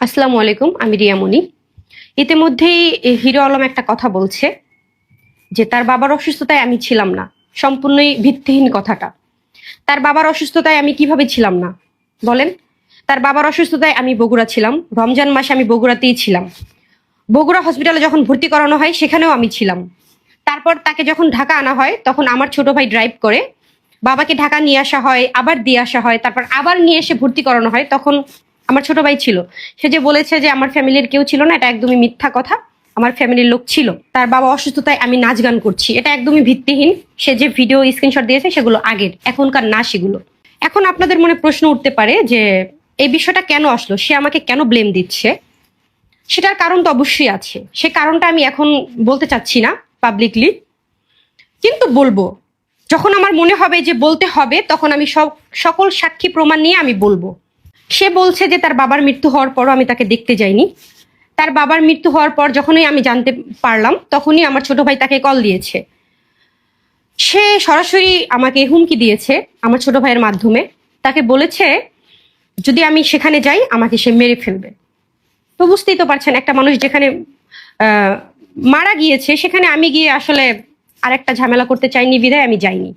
আসসালামু আলাইকুম, আমি রিয়ামণি। ইতিমধ্যেই হিরো আলম একটা কথা বলছে যে তার বাবার অসুস্থতায় আমি ছিলাম না। সম্পূর্ণই ভিত্তিহীন কথাটা। তার বাবার অসুস্থতায় আমি কিভাবে ছিলাম না বলেন? তার বাবার অসুস্থতায় আমি বগুড়া ছিলাম। রমজান মাসে আমি বগুড়াতেই ছিলাম। বগুড়া হসপিটালে যখন ভর্তি করানো হয় সেখানেও আমি ছিলাম। তারপর তাকে যখন ঢাকা আনা হয় তখন আমার ছোট ভাই ড্রাইভ করে বাবাকে ঢাকা নিয়ে আসা হয়, আবার দিয়ে আসা হয়, তারপর আবার নিয়ে এসে ভর্তি করানো হয়। তখন আমার ছোট ভাই ছিল। সে যে বলেছে যে আমার ফ্যামিলির কেউ ছিল না, এটা একদমই মিথ্যা কথা। আমার ফ্যামিলির লোক ছিল। তার বাবা অসুস্থতায় আমি নাচ গান করছি, এটা একদমই ভিত্তিহীন। সে যে ভিডিও স্ক্রিনশট দিয়েছে সেগুলো আগের, এখনকার না সেগুলো। এখন আপনাদের মনে প্রশ্ন উঠতে পারে যে এই বিষয়টা কেন আসলো, সে আমাকে কেন ব্লেম দিচ্ছে। সেটার কারণ তো অবশ্যই আছে। সে কারণটা আমি এখন বলতে চাচ্ছি না পাবলিকলি, কিন্তু বলবো যখন আমার মনে হবে যে বলতে হবে, তখন আমি সকল সাক্ষী প্রমাণ নিয়ে আমি বলবো। সে বলছে যে তার বাবার মৃত্যু হওয়ার পরও আমি তাকে দেখতে যাইনি। তার বাবার মৃত্যু হওয়ার পর যখনই আমি জানতে পারলাম তখনই আমার ছোট ভাই তাকে কল দিয়েছে। সে সরাসরি আমাকে হুমকি দিয়েছে আমার ছোট ভাইয়ের মাধ্যমে। তাকে বলেছে যদি আমি সেখানে যাই আমাকে সে মেরে ফেলবে। তো বুঝতেই তো পারছেন, একটা মানুষ যেখানে মারা গিয়েছে সেখানে আমি গিয়ে আসলে আরেকটা ঝামেলা করতে চাইনি বিধায় আমি যাইনি।